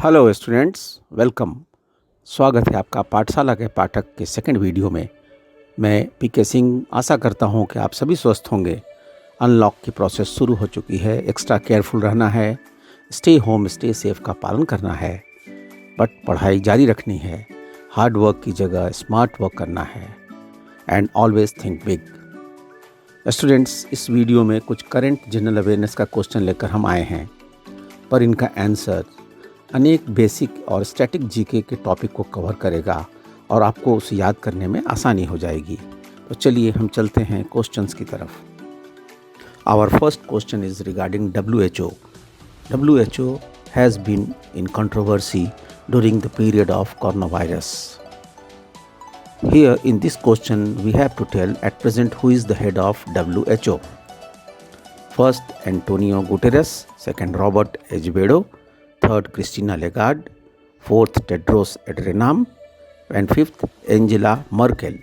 Hello students, welcome. स्वागत है आपका पाठशाला के पाठक के सेकंड वीडियो में। मैं पीके सिंह आशा करता हूं कि आप सभी स्वस्थ होंगे। अनलॉक की प्रोसेस शुरू हो चुकी है। एक्स्ट्रा केयरफुल रहना है, स्टे होम स्टे सेफ का पालन करना है, बट पढ़ाई जारी रखनी है। हार्ड वर्क की जगह स्मार्ट वर्क करना है and always think big. Students, इस वीडियो में कुछ करंट जनरल अवेयरनेस का क्वेश्चन लेकर हम आए हैं, पर इनका आंसर अनेक बेसिक और स्टैटिक जीके के टॉपिक को कवर करेगा और आपको उसे याद करने में आसानी हो जाएगी। तो चलिए हम चलते हैं क्वेश्चंस की तरफ। Our first question is regarding WHO. WHO has been in controversy during the period of coronavirus. Here in this question we have to tell at present who is the head of WHO. First, Antonio Guterres. Second, Robert Azevedo. Third, Christina Lagarde. Fourth, Tedros Adhanom. And fifth, Angela Merkel.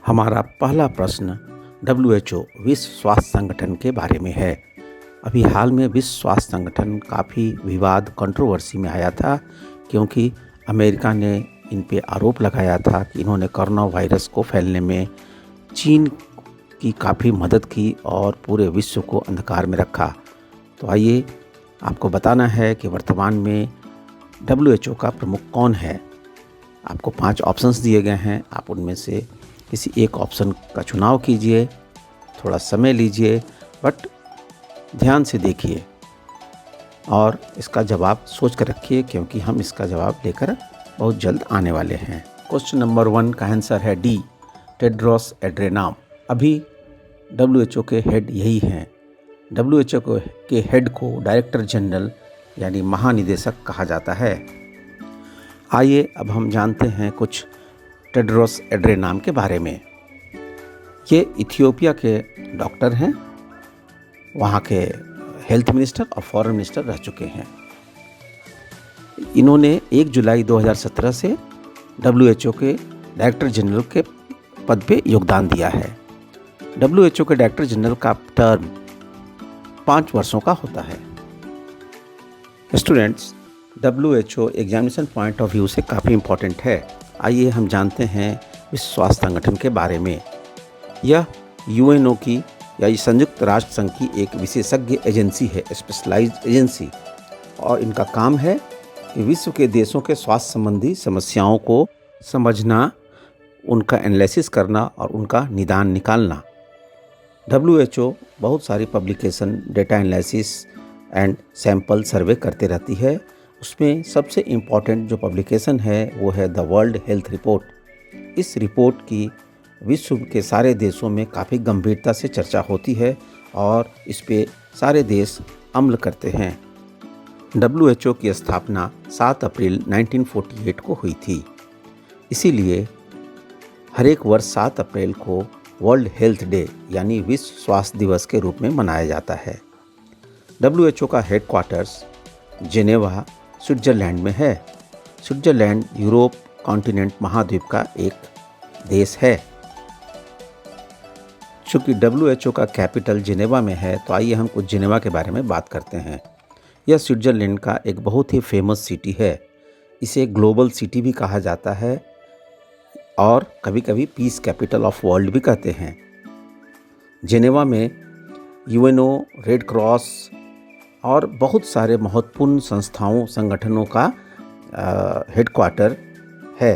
हमारा पहला प्रश्न WHO विश्व स्वास्थ्य संगठन के बारे में है। अभी हाल में विश्व स्वास्थ्य संगठन काफ़ी विवाद कंट्रोवर्सी में आया था, क्योंकि अमेरिका ने इन पे आरोप लगाया था कि इन्होंने कोरोना वायरस को फैलने में चीन की काफ़ी मदद की और पूरे विश्व को अंधकार में रखा। तो आइए आपको बताना है कि वर्तमान में WHO का प्रमुख कौन है। आपको 5 ऑप्शंस दिए गए हैं, आप उनमें से किसी एक ऑप्शन का चुनाव कीजिए। थोड़ा समय लीजिए, बट ध्यान से देखिए और इसका जवाब सोच कर रखिए, क्योंकि हम इसका जवाब लेकर बहुत जल्द आने वाले हैं। क्वेश्चन नंबर 1 का आंसर है डी, टेड्रोस एड्रेनाम। अभी WHO के हेड यही हैं। WHO के हेड को डायरेक्टर जनरल यानी महानिदेशक कहा जाता है। आइए अब हम जानते हैं कुछ टेड्रोस एड्रेनाम के बारे में। ये इथियोपिया के डॉक्टर हैं, वहाँ के हेल्थ मिनिस्टर और फॉरेन मिनिस्टर रह चुके हैं। इन्होंने 1 जुलाई 2017 से WHO के डायरेक्टर जनरल के पद पे योगदान दिया है। WHO के डायरेक्टर जनरल का टर्म 5 वर्षों का होता है। Students, WHO examination point of view से काफ़ी इम्पोर्टेंट है। आइए हम जानते हैं विश्व स्वास्थ्य संगठन के बारे में। यह UNO की या संयुक्त राष्ट्र संघ की एक विशेषज्ञ एजेंसी है, स्पेशलाइज्ड एजेंसी, और इनका काम है कि विश्व के देशों के स्वास्थ्य संबंधी समस्याओं को समझना, उनका एनालिसिस करना और उनका निदान निकालना। WHO बहुत सारी publication, data analysis and sample survey करते रहती है। उसमें सबसे इम्पॉर्टेंट जो पब्लिकेशन है वो है द वर्ल्ड हेल्थ रिपोर्ट। इस रिपोर्ट की विश्व के सारे देशों में काफ़ी गंभीरता से चर्चा होती है और इस पे सारे देश अमल करते हैं। WHO की स्थापना 7 अप्रैल 1948 को हुई थी। इसीलिए हर एक वर्ष 7 अप्रैल को वर्ल्ड हेल्थ डे यानी विश्व स्वास्थ्य दिवस के रूप में मनाया जाता है। WHO का हेडक्वार्टर्स जेनेवा, स्विट्जरलैंड में है। स्विट्जरलैंड यूरोप कॉन्टिनेंट महाद्वीप का एक देश है। चूँकि WHO का कैपिटल जेनेवा में है, तो आइए हम कुछ जेनेवा के बारे में बात करते हैं। यह स्विट्जरलैंड का एक बहुत ही फेमस सिटी है। इसे ग्लोबल सिटी भी कहा जाता है और कभी कभी पीस कैपिटल ऑफ वर्ल्ड भी कहते हैं। जेनेवा में UNO, रेड क्रॉस और बहुत सारे महत्वपूर्ण संस्थाओं, संगठनों का हेडक्वार्टर है।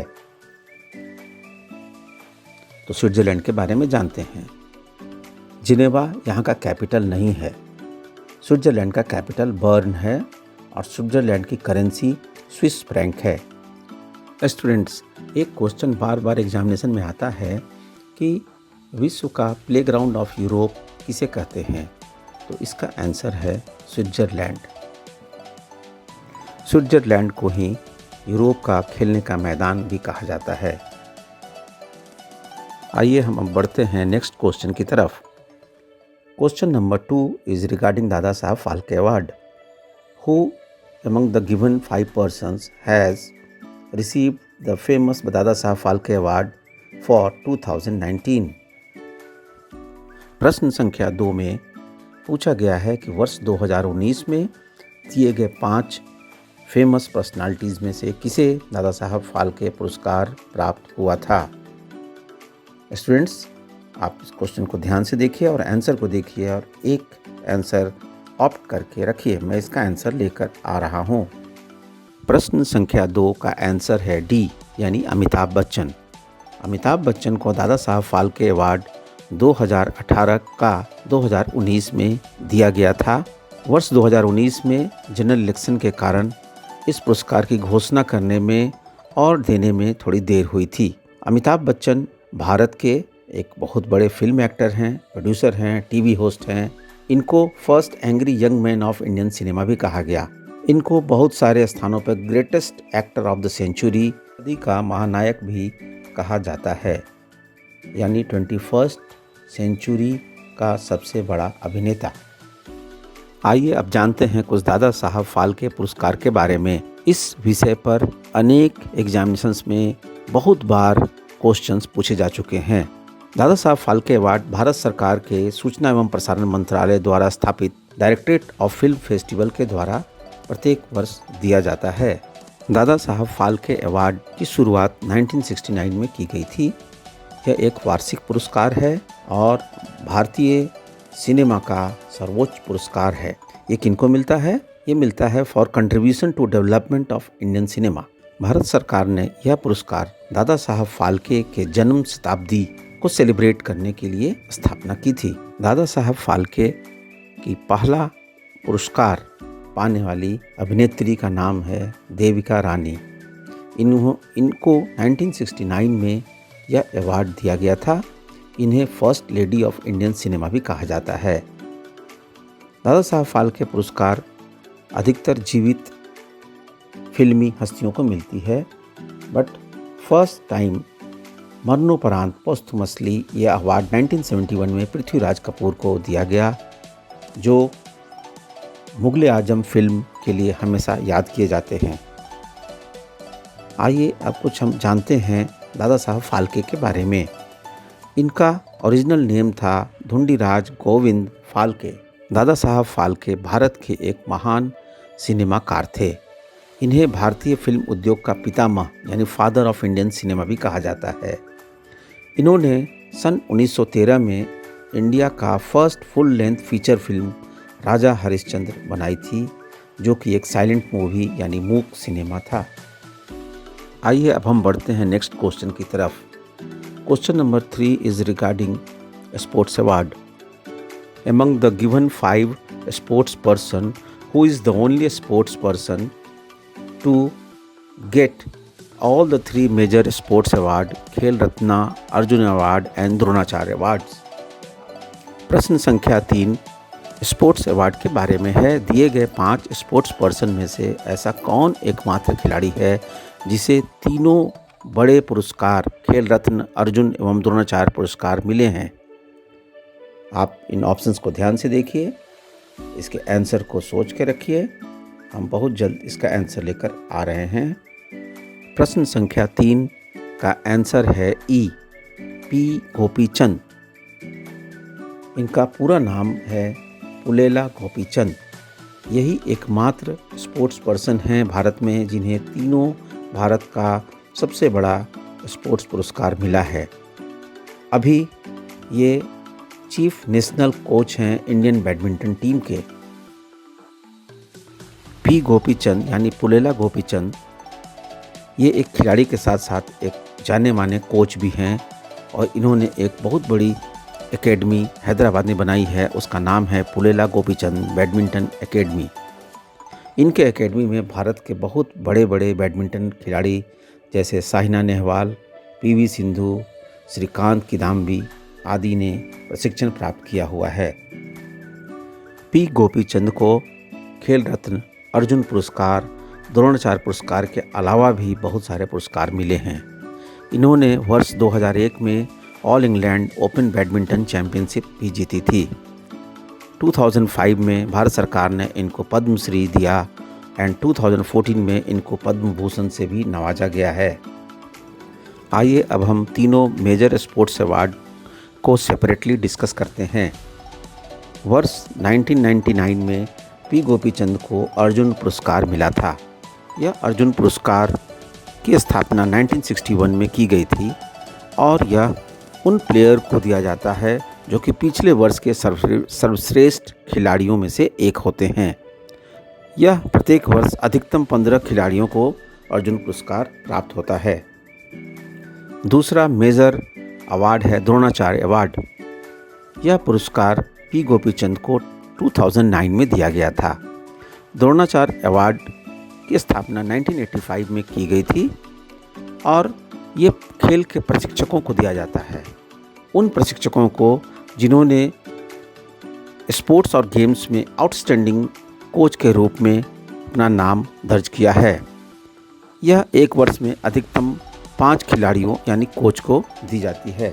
तो स्विट्जरलैंड के बारे में जानते हैं। जेनेवा यहाँ का कैपिटल नहीं है। स्विट्जरलैंड का कैपिटल बर्न है और स्विट्जरलैंड की करेंसी स्विस फ्रैंक है। स्टूडेंट्स, एक क्वेश्चन बार बार एग्जामिनेशन में आता है कि विश्व का प्लेग्राउंड ऑफ यूरोप किसे कहते हैं, तो इसका आंसर है स्विट्जरलैंड। स्विट्जरलैंड को ही यूरोप का खेलने का मैदान भी कहा जाता है। आइए हम अब बढ़ते हैं नेक्स्ट क्वेश्चन की तरफ। Question number 2 is regarding Dada Saheb Phalke award. Who among the given 5 persons has received the famous Dada Saheb Phalke Award for 2019? प्रश्न संख्या 2 में पूछा गया है कि वर्ष 2019 में दिए गए 5 फेमस पर्सनालिटीज़ में से किसे दादा साहब फाल्के पुरस्कार प्राप्त हुआ था? स्टूडेंट्स, आप इस क्वेश्चन को ध्यान से देखिए और आंसर को देखिए और एक आंसर ऑप्ट करके रखिए। मैं इसका आंसर लेकर आ रहा हूँ। प्रश्न संख्या 2 का आंसर है डी, यानी अमिताभ बच्चन। अमिताभ बच्चन को दादा साहब फाल्के अवार्ड 2018 का 2019 में दिया गया था। वर्ष 2019 में जनरल इलेक्शन के कारण इस पुरस्कार की घोषणा करने में और देने में थोड़ी देर हुई थी। अमिताभ बच्चन भारत के एक बहुत बड़े फिल्म एक्टर हैं, प्रोड्यूसर हैं, टीवी होस्ट हैं। इनको first angry young man of Indian cinema भी कहा गया। इनको बहुत सारे स्थानों पर greatest actor of the century का महानायक भी कहा जाता है, यानी 21st सेंचुरी का सबसे बड़ा अभिनेता। आइए अब जानते हैं कुछ दादा साहब फाल्के पुरस्कार के बारे में। इस विषय पर अनेक एग्जामिनेशंस में बहुत बार क्वेश्चंस पूछे जा चुके हैं। दादा साहब फाल्के अवार्ड भारत सरकार के सूचना एवं प्रसारण मंत्रालय द्वारा स्थापित डायरेक्टरेट ऑफ फिल्म फेस्टिवल के द्वारा प्रत्येक वर्ष दिया जाता है। दादा साहब फाल्के अवार्ड की शुरुआत 1969 में की गई थी। यह एक वार्षिक पुरस्कार है और भारतीय सिनेमा का सर्वोच्च पुरस्कार है। ये किनको मिलता है? ये मिलता है for contribution to development of Indian cinema. Bharat सरकार ने यह पुरस्कार दादा साहब फाल्के के जन्म शताब्दी को सेलिब्रेट करने के लिए स्थापना की थी। दादा साहब फाल्के की पहला पुरस्कार पाने वाली अभिनेत्री का नाम है देविका रानी। इनको 1969 में यह अवार्ड दिया गया था। इन्हें first lady of Indian cinema भी कहा जाता है। दादा साहब फाल्के पुरस्कार अधिकतर जीवित फिल्मी हस्तियों को मिलती है, बट फर्स्ट टाइम मरणोपरांत पोस्टमसली यह अवार्ड 1971 में पृथ्वीराज कपूर को दिया गया, जो मुगले आजम फिल्म के लिए हमेशा याद किए जाते हैं। आइए अब कुछ हम जानते हैं दादा साहब फाल्के के बारे में। इनका ओरिजिनल नेम था धुंडीराज गोविंद फाल्के। दादा साहब फाल्के भारत के एक महान सिनेमाकार थे। इन्हें भारतीय फिल्म उद्योग का पितामह यानी फादर ऑफ इंडियन सिनेमा भी कहा जाता है। इन्होंने सन 1913 में इंडिया का first full length feature film Raja Harishchandra बनाई थी, जो कि एक साइलेंट मूवी यानी मूक सिनेमा था। आइए अब हम बढ़ते हैं नेक्स्ट क्वेश्चन की तरफ। Question number 3 is regarding sports award. Among the given 5 sports person, who is the only sports person to get all the 3 major sports award, खेल Ratna, Arjun award and Dronacharya awards? प्रश्न संख्या 3 स्पोर्ट्स अवार्ड के बारे में है। दिए गए 5 स्पोर्ट्स पर्सन में से ऐसा कौन एकमात्र खिलाड़ी है जिसे तीनों बड़े पुरस्कार खेल रत्न, अर्जुन एवं द्रोणाचार्य पुरस्कार मिले हैं? आप इन ऑप्शंस को ध्यान से देखिए, इसके आंसर को सोच के रखिए। हम बहुत जल्द इसका आंसर लेकर आ रहे हैं। प्रश्न संख्या 3 का आंसर है ई, पी गोपीचंद। इनका पूरा नाम है पुलेला गोपीचंद। यही एकमात्र स्पोर्ट्स पर्सन हैं भारत में जिन्हें तीनों भारत का सबसे बड़ा स्पोर्ट्स पुरस्कार मिला है। अभी ये चीफ नेशनल कोच हैं इंडियन बैडमिंटन टीम के। पी गोपीचंद यानी पुलेला गोपीचंद ये एक खिलाड़ी के साथ साथ एक जाने माने कोच भी हैं और इन्होंने एक बहुत बड़ी एकेडमी हैदराबाद में बनाई है। उसका नाम है पुलेला गोपीचंद बैडमिंटन एकेडमी। इनके एकेडमी में भारत के बहुत बड़े बड़े बैडमिंटन खिलाड़ी जैसे साइना नेहवाल, पीवी सिंधु, श्रीकांत किदाम्बी आदि ने प्रशिक्षण प्राप्त किया हुआ है। पी गोपीचंद को खेल रत्न, अर्जुन पुरस्कार, द्रोणाचार्य पुरस्कार के अलावा भी बहुत सारे पुरस्कार मिले हैं। इन्होंने वर्ष 2001 में all England open badminton championship भी जीती थी। 2005 में भारत सरकार ने इनको पद्मश्री दिया एंड 2014 में इनको पद्म भूषण से भी नवाजा गया है। आइए अब हम तीनों मेजर स्पोर्ट्स अवार्ड को सेपरेटली डिस्कस करते हैं। वर्ष 1999 में पी गोपीचंद को अर्जुन पुरस्कार मिला था। यह अर्जुन पुरस्कार की स्थापना 1961 में की गई थी और यह उन प्लेयर को दिया जाता है जो कि पिछले वर्ष के सर्वश्रेष्ठ खिलाड़ियों में से एक होते हैं। यह प्रत्येक वर्ष अधिकतम 15 खिलाड़ियों को अर्जुन पुरस्कार प्राप्त होता है। दूसरा मेजर अवार्ड है द्रोणाचार्य अवार्ड। यह पुरस्कार पी गोपीचंद को 2009 में दिया गया था। द्रोणाचार्य अवार्ड की स्थापना 1985 में की गई थी और ये खेल के प्रशिक्षकों को दिया जाता है। उन प्रशिक्षकों को जिन्होंने स्पोर्ट्स और गेम्स में आउटस्टैंडिंग कोच के रूप में अपना नाम दर्ज किया है। यह एक वर्ष में अधिकतम 5 खिलाड़ियों यानी कोच को दी जाती है।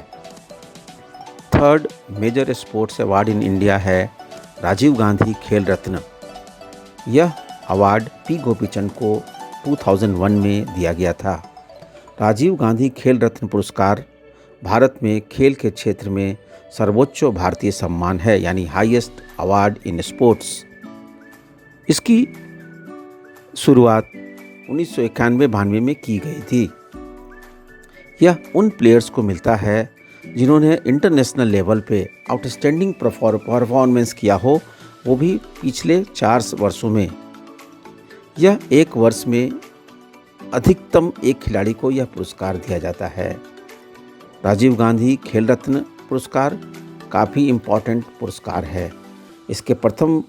Third major sports award in India है राजीव गांधी खेल रत्न। यह अवार्ड पी गोपीचंद को 2001 में दिया गया था। राजीव गांधी खेल रत्न पुरस्कार भारत में खेल के क्षेत्र में सर्वोच्च भारतीय सम्मान है, यानी हाईएस्ट अवार्ड इन स्पोर्ट्स। इसकी शुरुआत 1991-92 में की गई थी। यह उन प्लेयर्स को मिलता है जिन्होंने इंटरनेशनल लेवल पे आउटस्टैंडिंग परफॉर्मेंस किया हो, वो भी पिछले 4 वर्षों में। यह एक वर्ष में अधिकतम एक खिलाड़ी को यह पुरस्कार दिया जाता है। राजीव गांधी खेल रत्न पुरस्कार काफ़ी इम्पॉर्टेंट पुरस्कार है। इसके प्रथम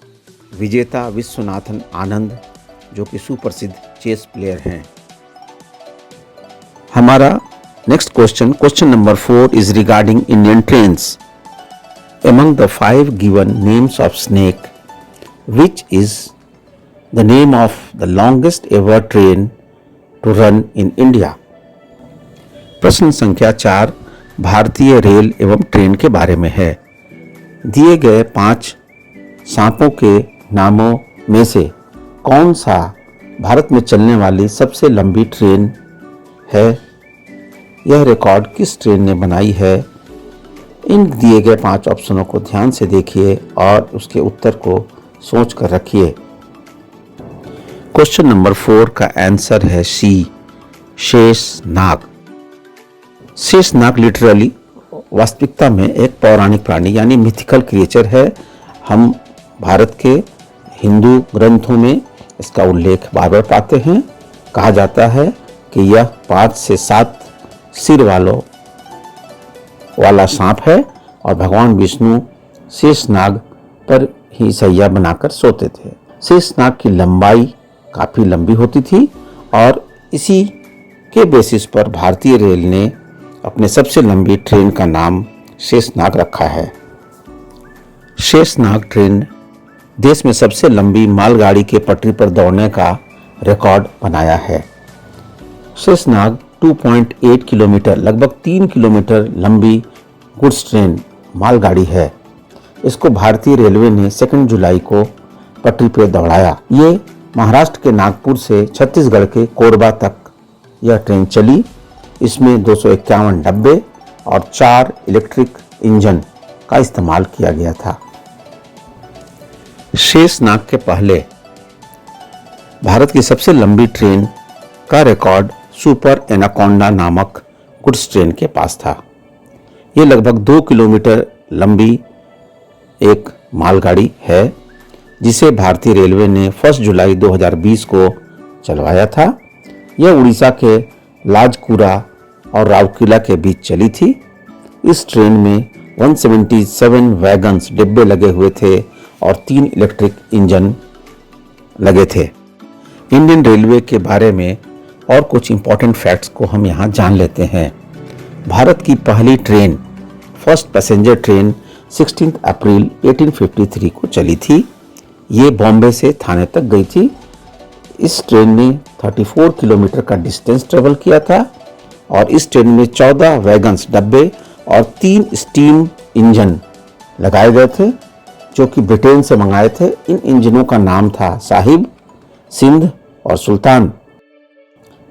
विजेता विश्वनाथन आनंद, जो कि सुप्रसिद्ध चेस प्लेयर हैं। हमारा next question number 4 is regarding Indian trains. Among the 5 given names of snake, which is the name of the longest ever train to run in India? प्रश्न संख्या 4 भारतीय रेल एवं ट्रेन के बारे में है। दिए गए 5 सांपों के नामों में से कौन सा भारत में चलने वाली सबसे लंबी ट्रेन है? यह रिकॉर्ड किस ट्रेन ने बनाई है? इन दिए गए 5 ऑप्शनों को ध्यान से देखिए और उसके उत्तर को सोच कर रखिए। क्वेश्चन नंबर 4 का आंसर है सी, शेषनाग। शेषनाग लिटरली वास्तविकता में एक पौराणिक प्राणी यानी मिथिकल क्रिएचर है। हम भारत के हिंदू ग्रंथों में इसका उल्लेख बार बार पाते हैं। कहा जाता है कि यह 5 से 7 सिर वाला सांप है और भगवान विष्णु शेषनाग पर ही सैया बनाकर सोते थे। शेषनाग की लंबाई काफ़ी लंबी होती थी और इसी के बेसिस पर भारतीय रेल ने अपने सबसे लंबी ट्रेन का नाम शेषनाग रखा है। शेषनाग ट्रेन देश में सबसे लंबी मालगाड़ी के पटरी पर दौड़ने का रिकॉर्ड बनाया है। शेषनाग 2.8 किलोमीटर लगभग 3 किलोमीटर लंबी गुड्स ट्रेन मालगाड़ी है। इसको भारतीय रेलवे ने 2 जुलाई को पटरी पर दौड़ाया। ये महाराष्ट्र के नागपुर से छत्तीसगढ़ के कोरबा तक यह ट्रेन चली। इसमें 251 डब्बे और 4 इलेक्ट्रिक इंजन का इस्तेमाल किया गया था। शेषनाग के पहले भारत की सबसे लंबी ट्रेन का रिकॉर्ड सुपर एनाकोंडा नामक गुड्स ट्रेन के पास था। ये लगभग 2 किलोमीटर लंबी एक मालगाड़ी है जिसे भारतीय रेलवे ने 1 जुलाई 2020 को चलवाया था। यह उड़ीसा के लाजकुरा और राउरकेला के बीच चली थी। इस ट्रेन में 177 वैगन्स डिब्बे लगे हुए थे और 3 इलेक्ट्रिक इंजन लगे थे। इंडियन रेलवे के बारे में और कुछ इंपॉर्टेंट फैक्ट्स को हम यहाँ जान लेते हैं। भारत की पहली ट्रेन फर्स्ट पैसेंजर ट्रेन 16 अप्रैल 1853 को चली थी। ये बॉम्बे से थाने तक गई थी। इस ट्रेन ने 34 किलोमीटर का डिस्टेंस ट्रेवल किया था और इस ट्रेन में 14 वैगन्स डब्बे और 3 स्टीम इंजन लगाए गए थे जो कि ब्रिटेन से मंगाए थे। इन इंजनों का नाम था साहिब, सिंध और सुल्तान।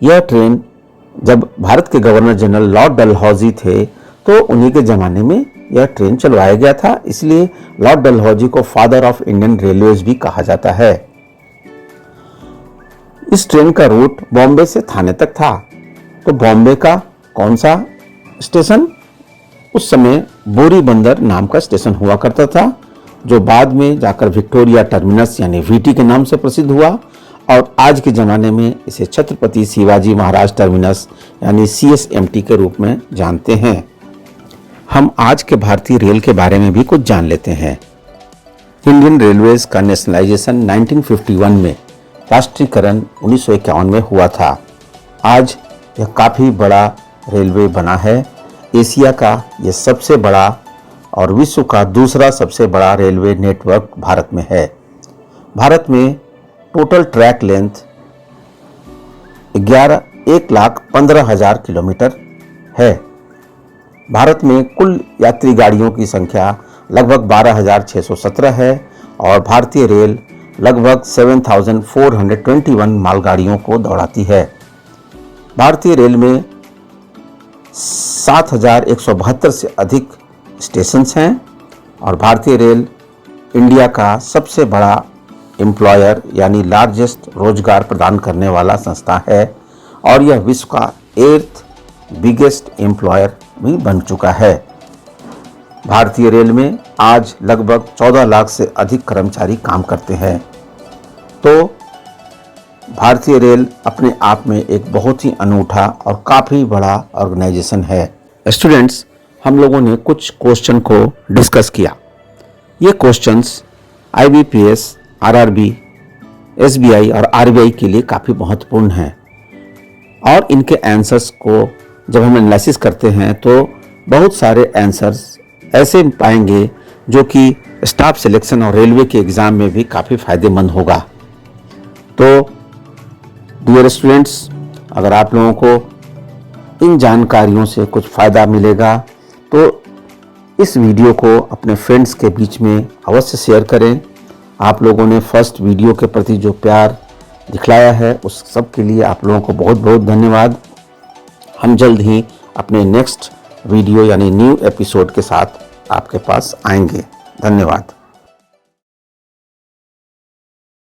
यह ट्रेन जब भारत के गवर्नर जनरल लॉर्ड डलहौजी थे तो उन्हीं के ज़माने में यह ट्रेन चलवाया गया था, इसलिए लॉर्ड डलहौजी को फादर ऑफ इंडियन रेलवेज भी कहा जाता है। इस ट्रेन का रूट बॉम्बे से थाने तक था। तो बॉम्बे का कौन सा स्टेशन? उस समय बोरी बंदर नाम का स्टेशन हुआ करता था, जो बाद में जाकर विक्टोरिया टर्मिनस यानी वीटी के नाम से प्रसिद्ध हुआ और आज के ज़माने में इसे छत्रपति शिवाजी महाराज टर्मिनस यानी CSMT के रूप में जानते हैं। हम आज के भारतीय रेल के बारे में भी कुछ जान लेते हैं। इंडियन रेलवेज का नेशनलाइजेशन 1951 में, राष्ट्रीयकरण 1951 में हुआ था। आज यह काफ़ी बड़ा रेलवे बना है। एशिया का यह सबसे बड़ा और विश्व का दूसरा सबसे बड़ा रेलवे नेटवर्क भारत में है। भारत में टोटल ट्रैक लेंथ 1,15,000 किलोमीटर है। भारत में कुल यात्री गाड़ियों की संख्या लगभग 12,617 है और भारतीय रेल लगभग 7,421 मालगाड़ियों को दौड़ाती है। भारतीय रेल में 7,172 से अधिक स्टेशंस हैं और भारतीय रेल इंडिया का सबसे बड़ा एम्प्लॉयर यानी लार्जेस्ट रोजगार प्रदान करने वाला संस्था है और यह विश्व का 8th बिगेस्ट एम्प्लॉयर भी बन चुका है। भारतीय रेल में आज लगभग 14 लाख से अधिक कर्मचारी काम करते हैं। तो भारतीय रेल अपने आप में एक बहुत ही अनूठा और काफ़ी बड़ा ऑर्गेनाइजेशन है। स्टूडेंट्स, हम लोगों ने कुछ क्वेश्चन को डिस्कस किया। ये क्वेश्चंस IBPS, RRB, SBI और RBI के लिए काफ़ी महत्वपूर्ण हैं और इनके आंसर्स को जब हम एनालिसिस करते हैं तो बहुत सारे आंसर्स ऐसे पाएंगे जो कि स्टाफ सिलेक्शन और रेलवे के एग्ज़ाम में भी काफ़ी फ़ायदेमंद होगा। तो डियर स्टूडेंट्स, अगर आप लोगों को इन जानकारियों से कुछ फ़ायदा मिलेगा तो इस वीडियो को अपने फ्रेंड्स के बीच में अवश्य शेयर करें। आप लोगों ने फर्स्ट वीडियो के प्रति जो प्यार दिखलाया है उस सब के लिए आप लोगों को बहुत बहुत धन्यवाद। हम जल्द ही अपने नेक्स्ट वीडियो यानी न्यू एपिसोड के साथ आपके पास आएंगे। धन्यवाद।